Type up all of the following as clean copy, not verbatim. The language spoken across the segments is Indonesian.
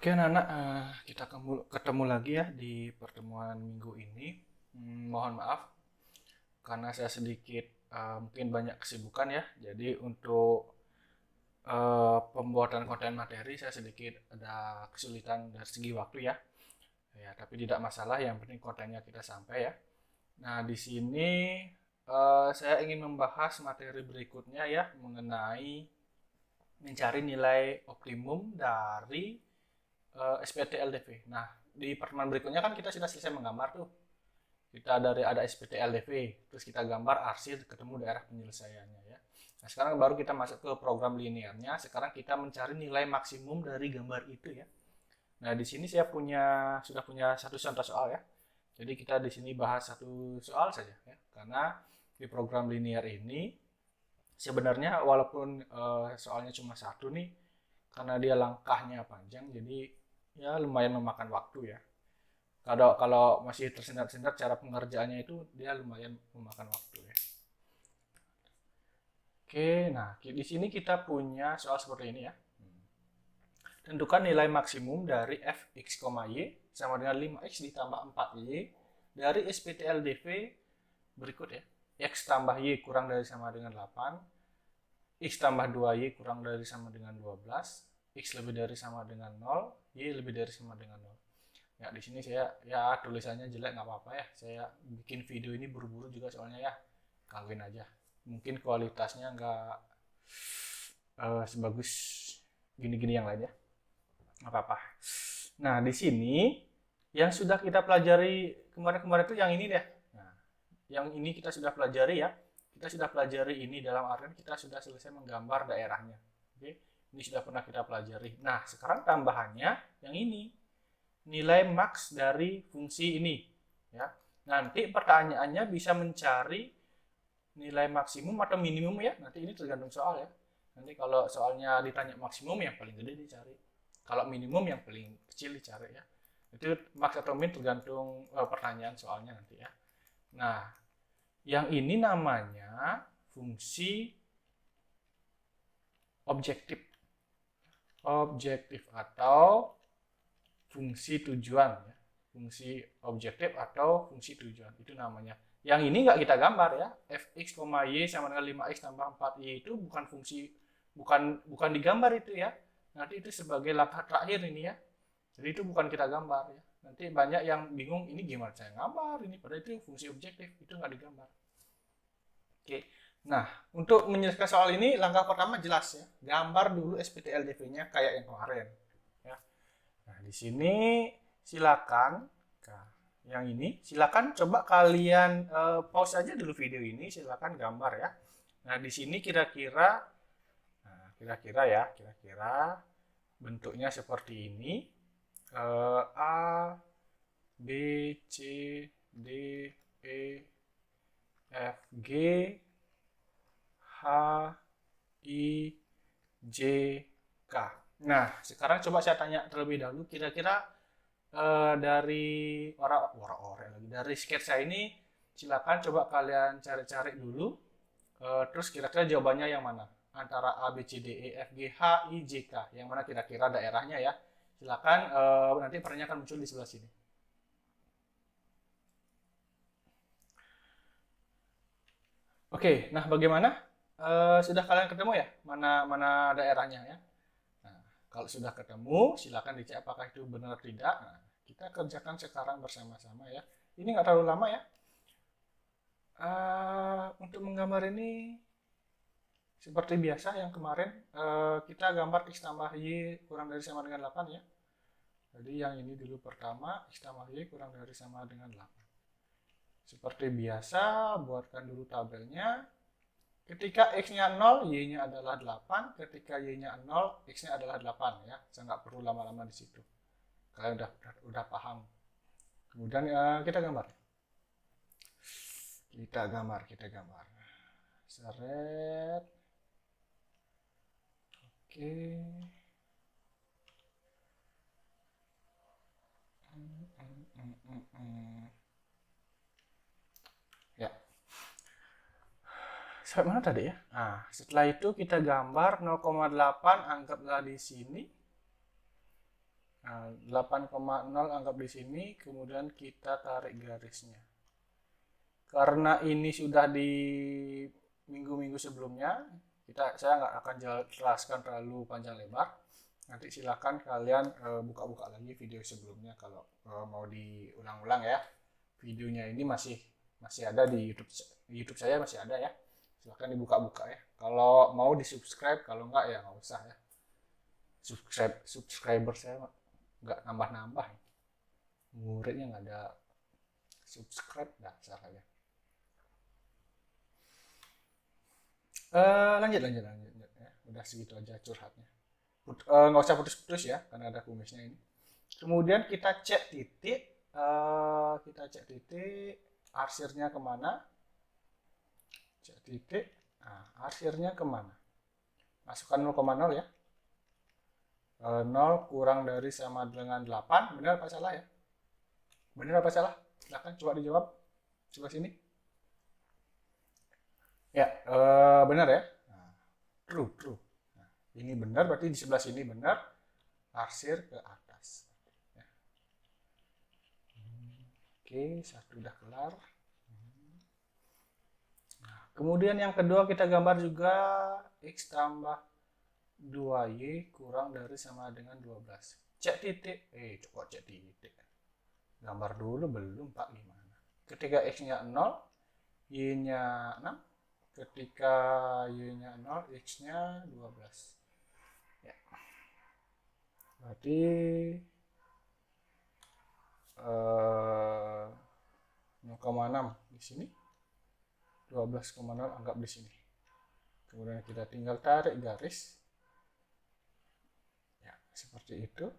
Oke anak-anak, kita ketemu lagi ya di pertemuan minggu ini. Mohon maaf karena saya sedikit mungkin banyak kesibukan ya. Jadi untuk pembuatan konten materi saya sedikit ada kesulitan dari segi waktu ya. Ya, tapi tidak masalah, yang penting kontennya kita sampai ya. Nah, di sini saya ingin membahas materi berikutnya ya mengenai mencari nilai optimum dari SPT LDV. Nah, di pertemuan berikutnya kan kita sudah selesai menggambar tuh. Kita dari ada SPT LDV, terus kita gambar arsir ketemu daerah penyelesaiannya ya. Nah, sekarang baru kita masuk ke program linearnya. Sekarang kita mencari nilai maksimum dari gambar itu ya. Nah, di sini saya sudah punya satu contoh soal ya. Jadi kita di sini bahas satu soal saja ya. Karena di program linear ini sebenarnya walaupun soalnya cuma satu nih, karena dia langkahnya panjang, jadi ya lumayan memakan waktu ya. Kalau masih tersendat-sendat cara pengerjaannya itu dia lumayan memakan waktu ya. Oke, nah di sini kita punya soal seperti ini ya. Tentukan nilai maksimum dari fx, y sama dengan 5x ditambah 4y dari SPT-LDV berikut ya. X tambah y kurang dari sama dengan 8, x tambah 2y kurang dari sama dengan 12, x lebih dari sama dengan 0, y lebih dari sama dengan 0. Ya, di sini saya ya tulisannya jelek nggak apa-apa ya. Saya bikin video ini buru-buru juga soalnya ya. Kawin aja. Mungkin kualitasnya nggak sebagus gini-gini yang lain ya. Nggak apa-apa. Nah, di sini yang sudah kita pelajari kemarin-kemarin itu yang ini deh. Nah, yang ini kita sudah pelajari ya. Kita sudah pelajari ini dalam artian kita sudah selesai menggambar daerahnya. Oke, ini sudah pernah kita pelajari. Nah, sekarang tambahannya yang ini, nilai max dari fungsi ini. Ya, nanti pertanyaannya bisa mencari nilai maksimum atau minimum ya. Nanti ini tergantung soal ya. Nanti kalau soalnya ditanya maksimum yang paling gede dicari. Kalau minimum yang paling kecil dicari ya. Itu max atau min tergantung pertanyaan soalnya nanti ya. Nah, yang ini namanya fungsi objektif. Objektif atau fungsi tujuan ya. Fungsi objektif atau fungsi tujuan itu namanya. Yang ini nggak kita gambar ya. Fx, y sama dengan 5x tambah 4y itu bukan fungsi, bukan digambar itu ya. Nanti itu sebagai langkah terakhir ini ya. Jadi itu bukan kita gambar ya. Nanti banyak yang bingung ini gimana saya gambar ini, padahal itu fungsi objektif, itu nggak digambar. Oke. Nah, untuk menyelesaikan soal ini langkah pertama jelas ya. Gambar dulu SPT LDV-nya kayak yang kemarin. Ya. Nah, di sini silakan, nah, yang ini silakan coba kalian pause aja dulu video ini, silakan gambar ya. Nah, di sini kira-kira bentuknya seperti ini. A, B, C, D, E, F, G, H, I, J, K. Nah, sekarang coba saya tanya terlebih dahulu, kira-kira dari dari sketsa ini, silakan coba kalian cari-cari dulu, terus kira-kira jawabannya yang mana? Antara A, B, C, D, E, F, G, H, I, J, K. Yang mana kira-kira daerahnya ya? Silakan, nanti pertanyaan akan muncul di sebelah sini. Oke, nah bagaimana? Sudah kalian ketemu ya? Mana daerahnya ya? Nah, kalau sudah ketemu, silakan dicek apakah itu benar atau tidak. Nah, kita kerjakan sekarang bersama-sama ya. Ini nggak terlalu lama ya. Untuk menggambar ini seperti biasa yang kemarin kita gambar x tambah y kurang dari sama dengan 8 ya. Jadi yang ini dulu pertama, x tambah y kurang dari sama dengan 8. Seperti biasa, buatkan dulu tabelnya. Ketika x-nya 0, y-nya adalah 8. Ketika y-nya 0, x-nya adalah 8 ya. Saya nggak perlu lama-lama di situ. Kalian udah paham. Kemudian kita gambar. Kita gambar. Seret. Oke. Ya. Sampai mana tadi ya? Nah, setelah itu kita gambar 0,8, anggaplah di sini. Nah, 8,0 anggap di sini, kemudian kita tarik garisnya. Karena ini sudah di minggu-minggu sebelumnya, saya nggak akan jelaskan terlalu panjang lebar. Nanti silakan kalian buka-buka lagi video sebelumnya kalau mau diulang-ulang ya. Videonya ini masih ada di YouTube saya masih ada ya. Silakan dibuka-buka ya. Kalau mau di-subscribe, kalau nggak ya nggak usah ya. Subscriber saya nggak nambah-nambah. Muridnya nggak ada subscribe, dasar aja. Lanjut ya. Udah segitu aja curhatnya. Nggak usah putus-putus ya, karena ada kumisnya ini. Kemudian kita cek titik, arsirnya kemana? Cek titik, nah, arsirnya kemana? Masukkan 0,0 ya. 0 kurang dari sama dengan 8, benar apa salah ya? Benar apa salah? Silahkan coba dijawab. Coba sini. Ya, benar ya. Nah, true. Nah, ini benar, berarti di sebelah sini benar. Arsir ke atas. Ya. Oke, satu udah kelar. Nah, kemudian yang kedua kita gambar juga X tambah 2Y kurang dari sama dengan 12. Cek titik. Coba cek titik. Gambar dulu belum, Pak, gimana? Ketika X-nya 0, Y-nya 6. Ketika Y-nya 0, X-nya 12. Ya. Berarti 0,6 di sini. 12,0 anggap di sini. Kemudian kita tinggal tarik garis. Ya, seperti itu.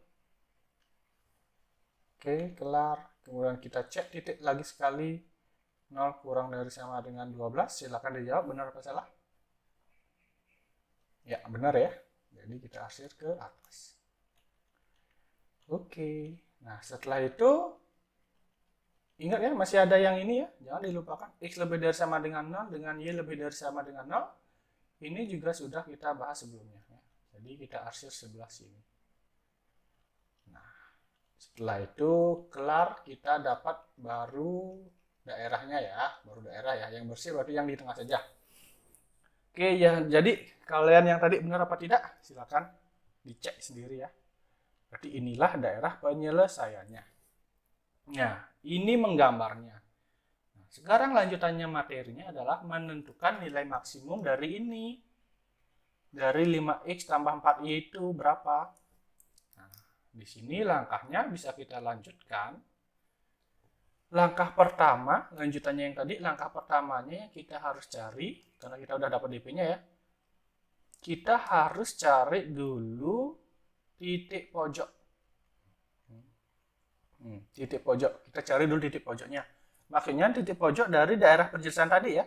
Oke, kelar. Kemudian kita cek titik lagi sekali. 0 kurang dari sama dengan 12. Silakan dijawab benar atau salah. Ya, benar ya. Jadi kita arsir ke atas. Oke. Nah, setelah itu ingat ya, masih ada yang ini ya. Jangan dilupakan. X lebih dari sama dengan 0 dengan Y lebih dari sama dengan 0. Ini juga sudah kita bahas sebelumnya ya. Jadi kita arsir sebelah sini. Nah, setelah itu kelar, kita dapat baru daerahnya ya, baru daerah ya, yang bersih berarti yang di tengah saja. Oke ya, jadi kalian yang tadi benar apa tidak silakan dicek sendiri ya. Berarti inilah daerah penyelesaiannya. Nah, ini menggambarnya. Nah, sekarang lanjutannya materinya adalah menentukan nilai maksimum dari ini. Dari 5x tambah 4y itu berapa? Nah, di sini langkahnya bisa kita lanjutkan. Langkah pertama, lanjutannya yang tadi, langkah pertamanya yang kita harus cari, karena kita udah dapat DP-nya ya, kita harus cari dulu titik pojok. Titik pojok, kita cari dulu titik pojoknya. Maksudnya titik pojok dari daerah penjelasan tadi ya.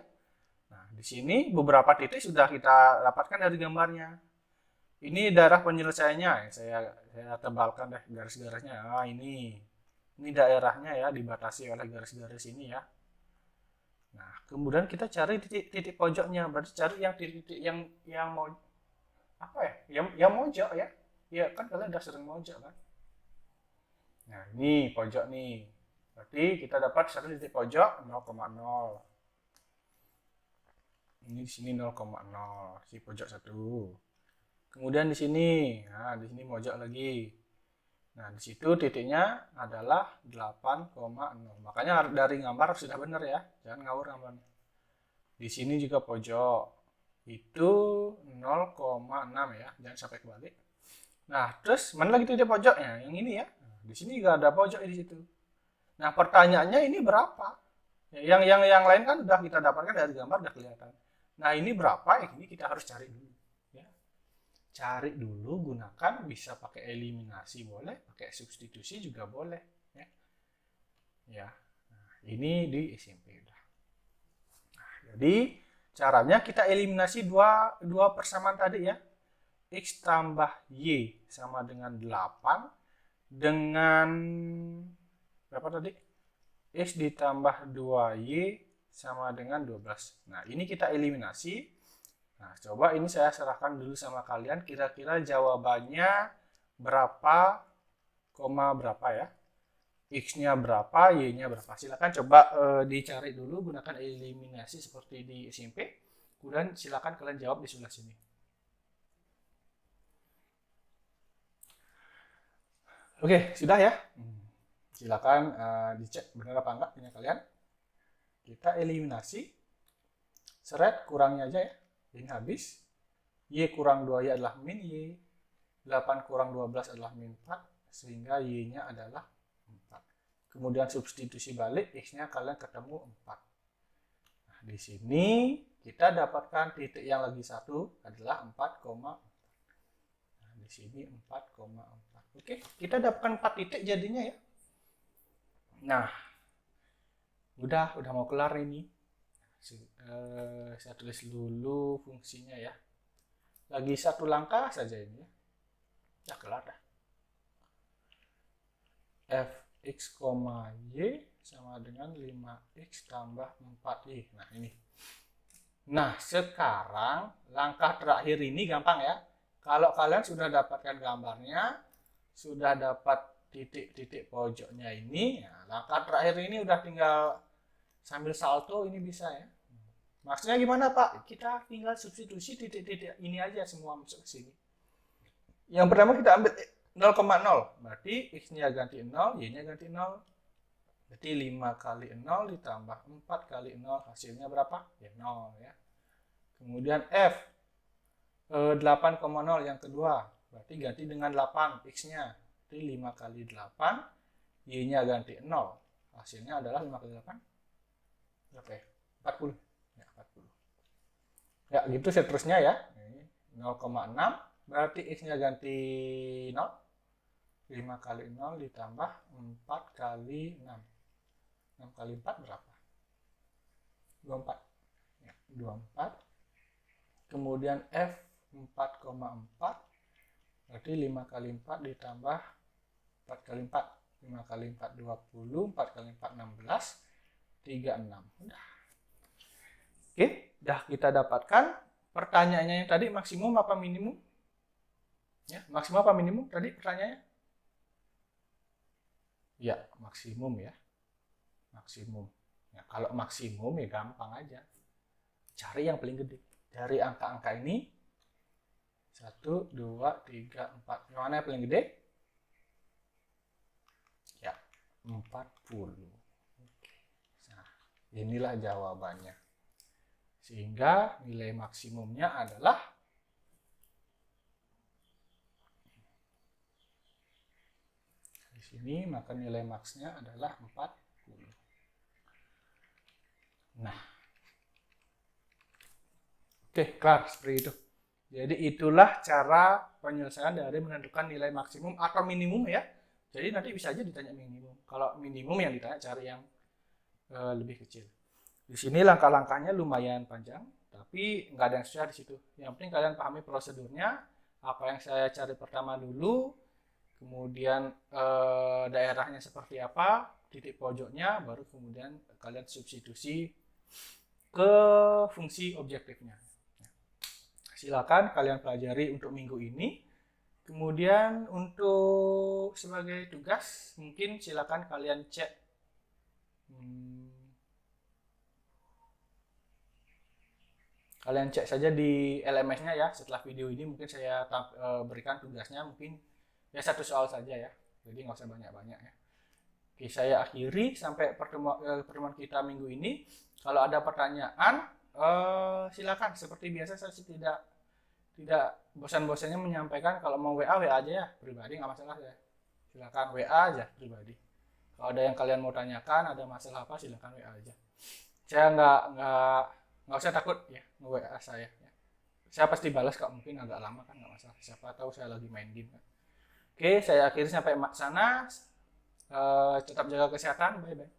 Nah, di sini beberapa titik sudah kita dapatkan dari gambarnya. Ini daerah penyelesaiannya, saya tebalkan deh garis-garisnya. Nah, ini daerahnya ya, dibatasi oleh garis-garis ini ya. Nah, kemudian kita cari titik pojoknya, berarti cari yang titik yang mau apa ya? Yang mojok ya. Ya kan kalian udah sering mojok kan. Nah, ini pojok nih. Berarti kita dapat satu titik pojok 0,0. Ini di sini 0,0, si pojok satu. Kemudian di sini, nah di sini mojok lagi. Nah, di situ titiknya adalah 8,0. Makanya dari gambar sudah benar ya. Jangan ngawur gambarnya. Di sini juga pojok. Itu 0,6 ya. Jangan sampai kebalik. Nah, terus mana lagi titik pojoknya? Yang ini ya. Nah, di sini juga ada pojok di situ. Nah, pertanyaannya ini berapa? Yang lain kan udah kita dapatkan dari gambar udah kelihatan. Nah, ini berapa? Ini kita harus cari dulu. Cari dulu, gunakan, bisa pakai eliminasi boleh, pakai substitusi juga boleh ya. Nah, ini di SMP udah. Nah, jadi caranya kita eliminasi dua persamaan tadi ya. X tambah Y sama dengan 8 dengan berapa tadi? X ditambah 2Y sama dengan 12. Nah, ini kita eliminasi. Nah, coba ini saya serahkan dulu sama kalian, kira-kira jawabannya berapa koma berapa ya. X-nya berapa, Y-nya berapa. Silakan coba dicari dulu gunakan eliminasi seperti di SMP. Kemudian silakan kalian jawab di sebelah sini. Oke, sudah ya. Silakan dicek benar apa enggak punya kalian. Kita eliminasi. Seret kurangnya aja ya. Ini habis. Y kurang 2Y adalah min Y. 8 kurang 12 adalah min 4. Sehingga Y-nya adalah 4. Kemudian substitusi balik, X-nya kalian ketemu 4. Nah, di sini kita dapatkan titik yang lagi satu adalah 4,4. Nah, di sini 4,4. Oke, kita dapatkan 4 titik jadinya ya. Nah, udah mau kelar ini. Saya tulis dulu fungsinya ya. Lagi satu langkah saja ini ya. Ya kelar dah. Fx, y sama dengan 5x tambah 4y. Nah ini. Nah sekarang langkah terakhir ini gampang ya. Kalau kalian sudah dapatkan gambarnya, sudah dapat titik-titik pojoknya ini, ya, langkah terakhir ini udah tinggal sambil salto ini bisa ya. Maksudnya gimana Pak? Kita tinggal substitusi titik-titik ini aja semua masuk ke sini. Yang pertama kita ambil 0,0, berarti X-nya ganti 0, Y-nya ganti 0. Berarti 5 kali 0 ditambah 4 kali 0, hasilnya berapa? Ya 0 ya. Kemudian F, 8,0 yang kedua, berarti ganti dengan 8 X-nya. Berarti 5 kali 8, Y-nya ganti 0. Hasilnya adalah 5 kali 8. Berapa ya? 40. Ya, 40. Ya, gitu seterusnya ya. 0,6, berarti X-nya ganti 0. 5 kali 0 ditambah 4 kali 6. 6 kali 4 berapa? 24. Ya, 24. Kemudian F 4,4. Berarti 5 kali 4 ditambah 4 kali 4. 5 kali 4 20, 4 kali 4 16, 36. Udah. Oke, udah kita dapatkan. Pertanyaannya yang tadi maksimum apa minimum? Ya, maksimum apa minimum tadi pertanyaannya? Ya, maksimum ya. Maksimum. Ya, kalau maksimum ya gampang aja. Cari yang paling gede. Dari angka-angka ini 1, 2, 3, 4. Yang mana yang paling gede? Ya, 40. Nah, inilah jawabannya. Sehingga nilai maksimumnya adalah di sini, maka nilai maksnya adalah 40. Nah, oke, kelar seperti itu. Jadi itulah cara penyelesaian dari menentukan nilai maksimum atau minimum ya. Jadi nanti bisa aja ditanya minimum. Kalau minimum yang ditanya cari yang lebih kecil. Di sini langkah-langkahnya lumayan panjang, tapi nggak ada yang susah di situ. Yang penting kalian pahami prosedurnya, apa yang saya cari pertama dulu, kemudian daerahnya seperti apa, titik pojoknya, baru kemudian kalian substitusi ke fungsi objektifnya. Silakan kalian pelajari untuk minggu ini. Kemudian untuk sebagai tugas, mungkin silakan kalian cek kalian cek saja di LMS-nya ya. Setelah video ini mungkin saya berikan tugasnya mungkin ya satu soal saja ya. Jadi nggak usah banyak-banyak ya. Oke, saya akhiri sampai pertemuan kita minggu ini. Kalau ada pertanyaan, silakan. Seperti biasa saya tidak bosan-bosannya menyampaikan. Kalau mau WA aja ya, pribadi nggak masalah ya. Silakan WA aja pribadi. Kalau ada yang kalian mau tanyakan, ada masalah apa, silakan WA aja. Saya nggak usah takut ya nge-WA saya ya. Saya pasti balas kok, mungkin agak lama kan nggak masalah, siapa tahu saya lagi main game kan. Oke, saya akhiri sampai sana. Tetap jaga kesehatan, bye bye.